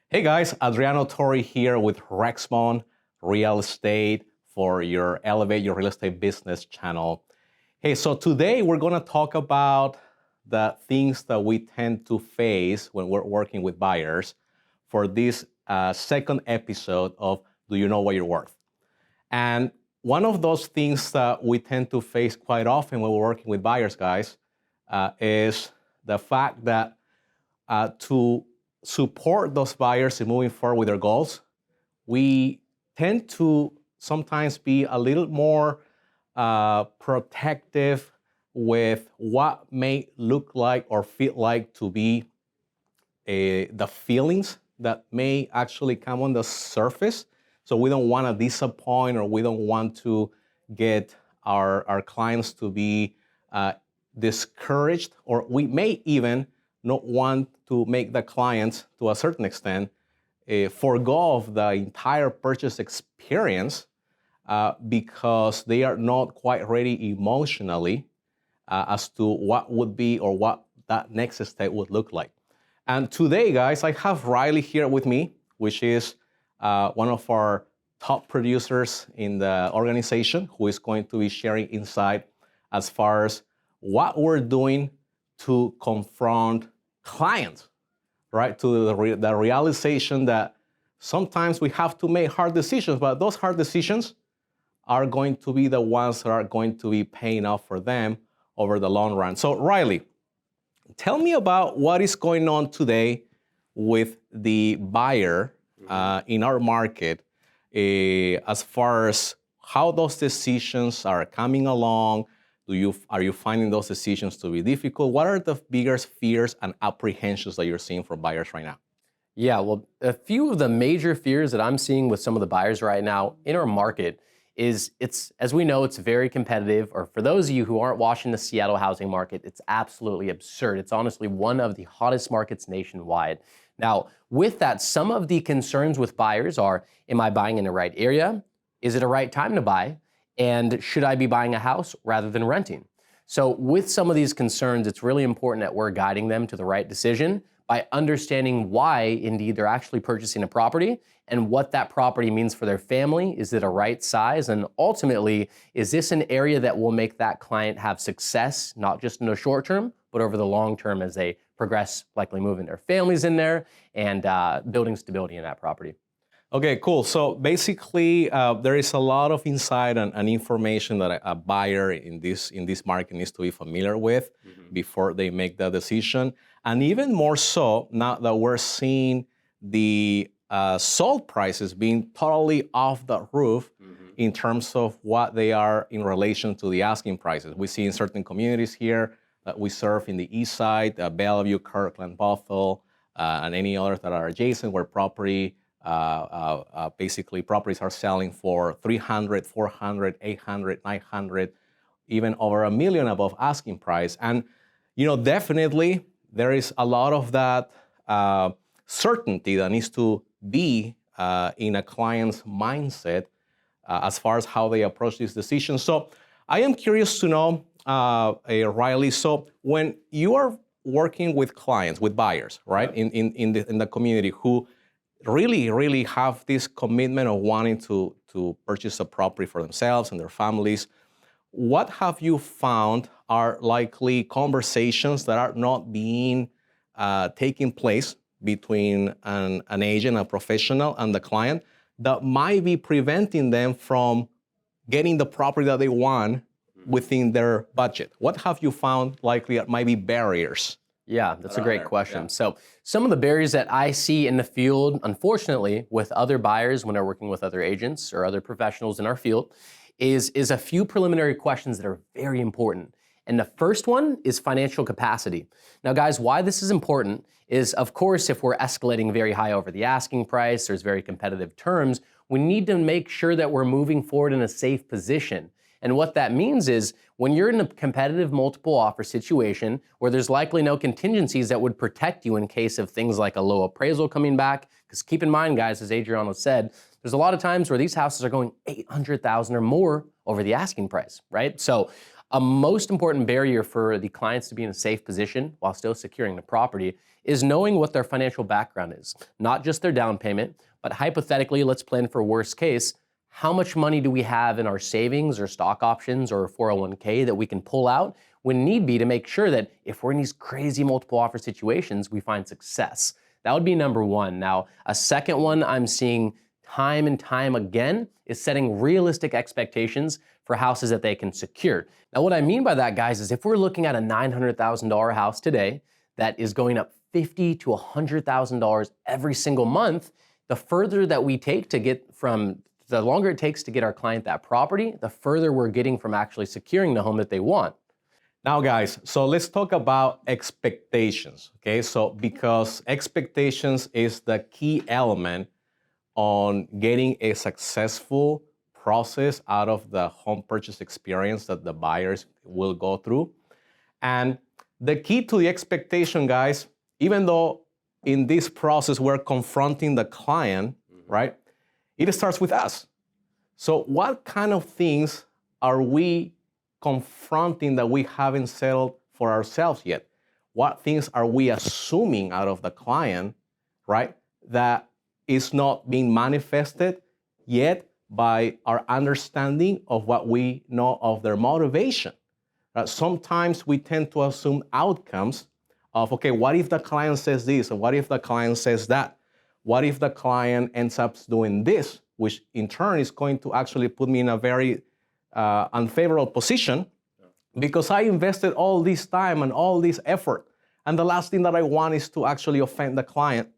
Hey guys, Adriano Torri here with Rexmont Real Estate for your Elevate Your Real Estate Business channel. Hey, so today we're gonna talk about the things that we tend to face when we're working with buyers for this second episode of Do You Know What You're Worth? And one of those things that we tend to face quite often when we're working with buyers, guys, is the fact that to support those buyers in moving forward with their goals, we tend to sometimes be a little more protective with what may look like or feel like to be the feelings that may actually come on the surface. So we don't want to disappoint, or we don't want to get our clients to be discouraged, or we may even not want to make the clients, to a certain extent, forego of the entire purchase experience because they are not quite ready emotionally as to what would be or what that next step would look like. And today, guys, I have Riley here with me, which is one of our top producers in the organization, who is going to be sharing insight as far as what we're doing to confront clients, right? To the realization that sometimes we have to make hard decisions, but those hard decisions are going to be the ones that are going to be paying off for them over the long run. So Riley, tell me about what is going on today with the buyer in our market as far as how those decisions are coming along. Are you finding those decisions to be difficult? What are the biggest fears and apprehensions that you're seeing from buyers right now? Yeah, well, a few of the major fears that I'm seeing with some of the buyers right now in our market is as we know, it's very competitive, or for those of you who aren't watching the Seattle housing market, it's absolutely absurd. It's honestly one of the hottest markets nationwide. Now, with that, some of the concerns with buyers are, am I buying in the right area? Is it a right time to buy? And should I be buying a house rather than renting? So with some of these concerns, it's really important that we're guiding them to the right decision by understanding why indeed they're actually purchasing a property and what that property means for their family. Is it a right size? And ultimately, is this an area that will make that client have success, not just in the short term, but over the long term as they progress, likely moving their families in there and building stability in that property? Okay, cool. So basically, there is a lot of insight and information that a buyer in this market needs to be familiar with before they make that decision. And even more so, now that we're seeing the sold prices being totally off the roof in terms of what they are in relation to the asking prices. We see in certain communities here that we serve in the east side, Bellevue, Kirkland, Bothell, and any others that are adjacent, where basically properties are selling for 300, 400, 800, 900, even over $1 million above asking price. And definitely there is a lot of that certainty that needs to be in a client's mindset as far as how they approach these decisions. So I am curious to know, Riley, so when you are working with clients, with buyers, right, in the community who really have this commitment of wanting to purchase a property for themselves and their families, what have you found are likely conversations that are not being taking place between an agent, a professional, and the client that might be preventing them from getting the property that they want within their budget? What have you found likely that might be barriers? Yeah, that's a great question. Yeah. So some of the barriers that I see in the field, unfortunately, with other buyers when they're working with other agents or other professionals in our field, is a few preliminary questions that are very important. And the first one is financial capacity. Now, guys, why this is important is, of course, if we're escalating very high over the asking price, there's very competitive terms, we need to make sure that we're moving forward in a safe position. And what that means is when you're in a competitive multiple offer situation where there's likely no contingencies that would protect you in case of things like a low appraisal coming back, because keep in mind, guys, as Adriano said, there's a lot of times where these houses are going $800,000 or more over the asking price, right? So A most important barrier for the clients to be in a safe position while still securing the property is knowing what their financial background is, not just their down payment, but hypothetically, let's plan for worst case. How much money do we have in our savings or stock options or 401k that we can pull out when need be to make sure that if we're in these crazy multiple offer situations, we find success? That would be number one. Now, a second one I'm seeing time and time again is setting realistic expectations for houses that they can secure. Now, what I mean by that, guys, is if we're looking at a $900,000 house today that is going up $50,000 to $100,000 every single month, the further that we take to get from, the longer it takes to get our client that property, the further we're getting from actually securing the home that they want. Now, guys, so let's talk about expectations, okay? So because expectations is the key element on getting a successful process out of the home purchase experience that the buyers will go through. And the key to the expectation, guys, even though in this process we're confronting the client, right? It starts with us. So what kind of things are we confronting that we haven't settled for ourselves yet? What things are we assuming out of the client, right, that is not being manifested yet by our understanding of what we know of their motivation? Sometimes we tend to assume outcomes of, okay, what if the client says this, or what if the client says that? What if the client ends up doing this, which in turn is going to actually put me in a very unfavorable position because I invested all this time and all this effort. And the last thing that I want is to actually offend the client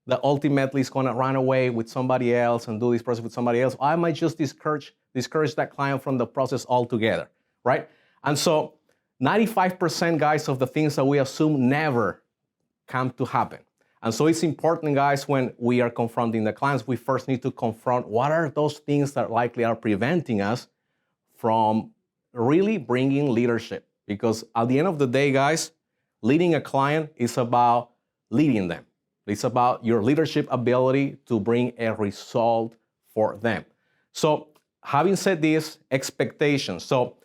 that ultimately is going to run away with somebody else and do this process with somebody else. I might just discourage that client from the process altogether, right? And so 95%, guys, of the things that we assume never come to happen. And so it's important, guys, when we are confronting the clients, we first need to confront what are those things that likely are preventing us from really bringing leadership. Because at the end of the day, guys, leading a client is about leading them. It's about your leadership ability to bring a result for them. So having said this, expectations. So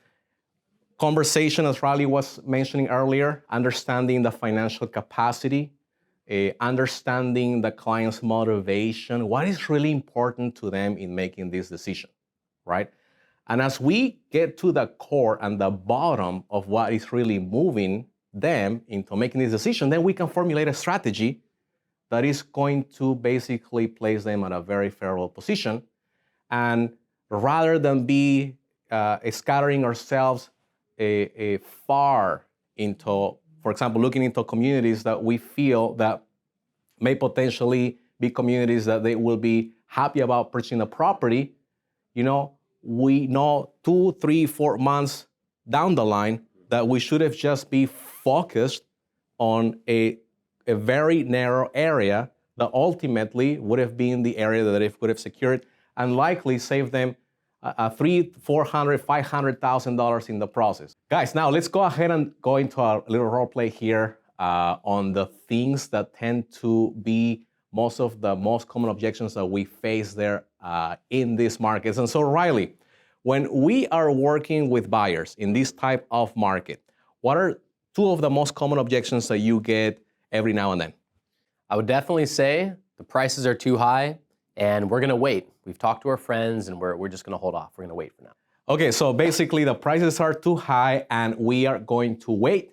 conversation, as Riley was mentioning earlier, understanding the financial capacity, understanding the client's motivation, what is really important to them in making this decision, right? And as we get to the core and the bottom of what is really moving them into making this decision, then we can formulate a strategy that is going to basically place them at a very favorable position. And rather than be scattering ourselves far into, for example, looking into communities that we feel that may potentially be communities that they will be happy about purchasing a property, you know, we know 2, 3, 4 months down the line that we should have just be focused on a very narrow area that ultimately would have been the area that it would have secured and likely saved them $300,000, $400,000, $500,000 in the process. Guys, now let's go ahead and go into a little role play here on the things that tend to be most common objections that we face there in these markets. And so, Riley, when we are working with buyers in this type of market, what are two of the most common objections that you get every now and then? I would definitely say the prices are too high and we're gonna wait. We've talked to our friends and we're just gonna hold off. We're gonna wait for now. Okay, so basically the prices are too high and we are going to wait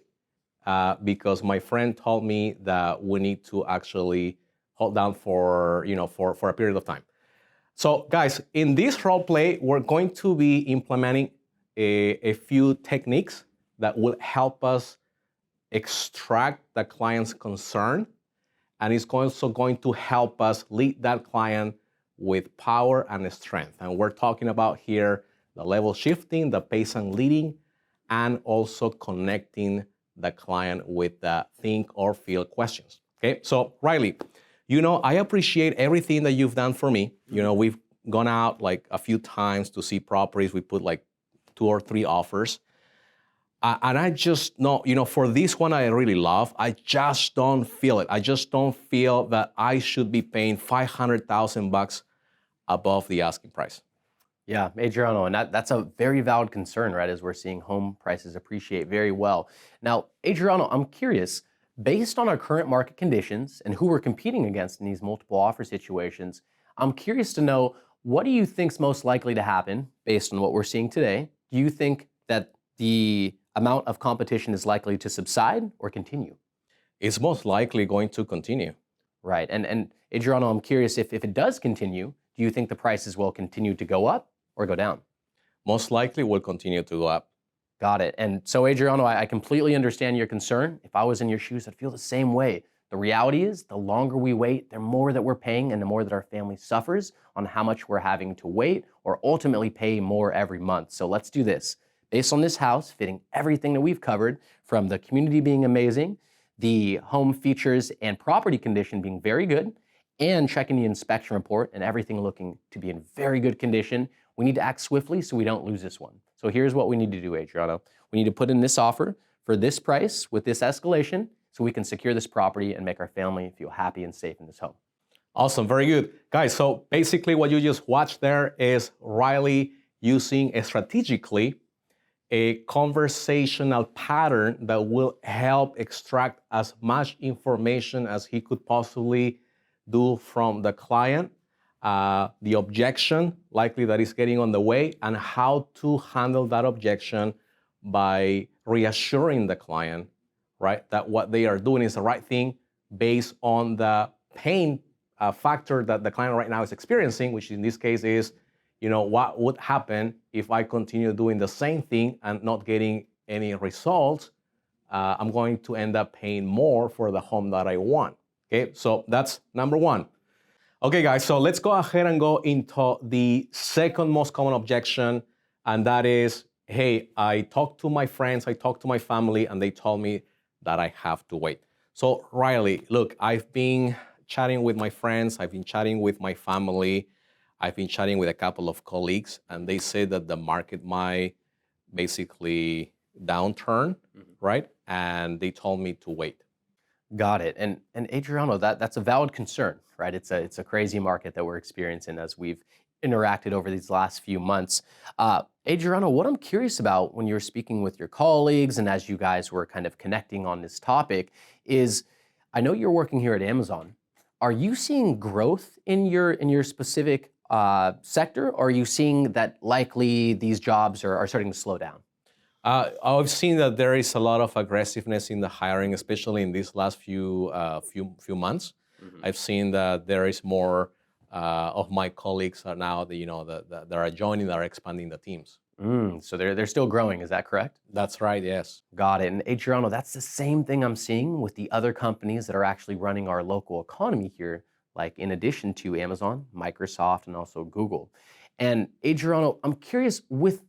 because my friend told me that we need to actually hold down for a period of time. So guys, in this role play, we're going to be implementing a few techniques that will help us extract the client's concern, and it's also going to help us lead that client with power and strength. And we're talking about here the level shifting, the pace and leading, and also connecting the client with the think or feel questions. Okay, so Riley, I appreciate everything that you've done for me. We've gone out like a few times to see properties. We put like 2 or 3 offers. And I just know, for this one I really love, I just don't feel it. I just don't feel that I should be paying $500,000 above the asking price. Yeah, Adriano, and that's a very valid concern, right? As we're seeing home prices appreciate very well. Now, Adriano, I'm curious, based on our current market conditions and who we're competing against in these multiple offer situations, I'm curious to know, what do you think's most likely to happen based on what we're seeing today? Do you think that the amount of competition is likely to subside or continue? It's most likely going to continue. Right. And Adriano, I'm curious, if it does continue, do you think the prices will continue to go up or go down? Most likely will continue to go up. Got it. And so, Adriano, I completely understand your concern. If I was in your shoes, I'd feel the same way. The reality is, the longer we wait, the more that we're paying and the more that our family suffers on how much we're having to wait or ultimately pay more every month. So let's do this. Based on this house fitting everything that we've covered, from the community being amazing, the home features and property condition being very good, and checking the inspection report and everything looking to be in very good condition, we need to act swiftly so we don't lose this one. So here's what we need to do, Adriano. We need to put in this offer for this price with this escalation so we can secure this property and make our family feel happy and safe in this home. Awesome, very good. Guys, so basically what you just watched there is Riley using strategically a conversational pattern that will help extract as much information as he could possibly do from the client, the objection likely that is getting on the way, and how to handle that objection by reassuring the client, right, that what they are doing is the right thing based on the pain factor that the client right now is experiencing, which in this case is, what would happen if I continue doing the same thing and not getting any results? I'm going to end up paying more for the home that I want. Okay, so that's number one. Okay, guys, so let's go ahead and go into the second most common objection, and that is, hey, I talked to my friends, I talked to my family, and they told me that I have to wait. So, Riley, look, I've been chatting with my friends, I've been chatting with my family, I've been chatting with a couple of colleagues, and they say that the market might basically downturn, right? And they told me to wait. Got it. And Adriano, that's a valid concern, right? It's a crazy market that we're experiencing as we've interacted over these last few months. Adriano, what I'm curious about when you're speaking with your colleagues and as you guys were kind of connecting on this topic is, I know you're working here at Amazon. Are you seeing growth in your specific sector, or are you seeing that likely these jobs are starting to slow down? I've seen that there is a lot of aggressiveness in the hiring, especially in these last few months. I've seen that there is more of my colleagues are now that are joining, that are expanding the teams. So they're still growing, is that correct? That's right, yes. Got it. And Adriano, that's the same thing I'm seeing with the other companies that are actually running our local economy here, like in addition to Amazon, Microsoft, and also Google. And Adriano, I'm curious, with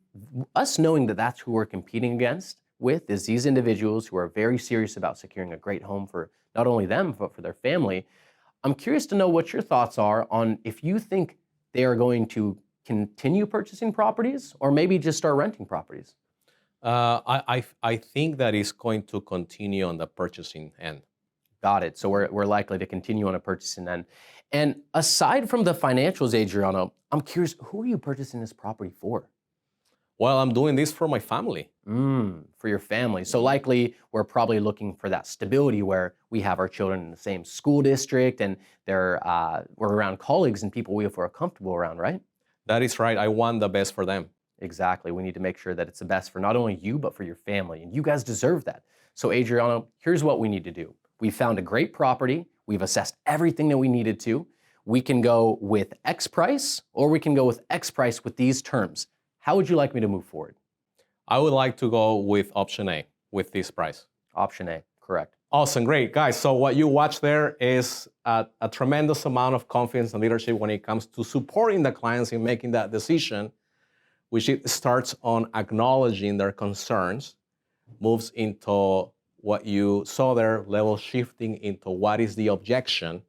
us knowing that that's who we're competing against with, is these individuals who are very serious about securing a great home for not only them, but for their family. I'm curious to know what your thoughts are on if you think they are going to continue purchasing properties or maybe just start renting properties. I think that is going to continue on the purchasing end. Got it. So we're likely to continue on a purchasing end. And aside from the financials, Adriano, I'm curious, who are you purchasing this property for? Well, I'm doing this for my family. For your family. So likely we're probably looking for that stability where we have our children in the same school district and we're around colleagues and people we feel comfortable around, right? That is right. I want the best for them. Exactly. We need to make sure that it's the best for not only you, but for your family. And you guys deserve that. So Adriano, here's what we need to do. We found a great property. We've assessed everything that we needed to. We can go with X price, or we can go with X price with these terms. How would you like me to move forward? I would like to go with option A, with this price. Option A, correct. Awesome, great. Guys, so what you watch there is a tremendous amount of confidence and leadership when it comes to supporting the clients in making that decision, which it starts on acknowledging their concerns, moves into what you saw there, level shifting into what is the objection,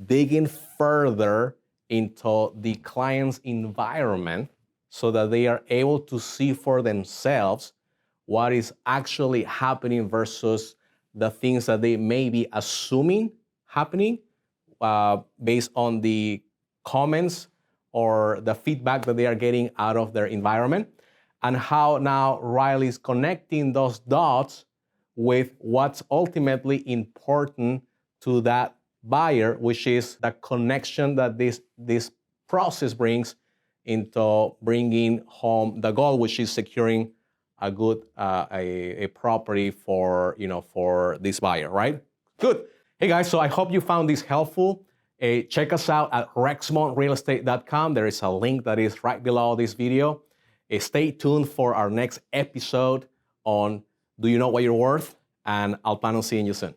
digging further into the client's environment so that they are able to see for themselves what is actually happening versus the things that they may be assuming happening based on the comments or the feedback that they are getting out of their environment, and how now Riley is connecting those dots with what's ultimately important to that buyer, which is the connection that this process brings into bringing home the goal, which is securing a good a property for for this buyer, right? Good. Hey guys, so I hope you found this helpful. Check us out at rexmontrealestate.com. There is a link that is right below this video. Stay tuned for our next episode on Do You Know What You're Worth? And I'll plan on seeing you soon.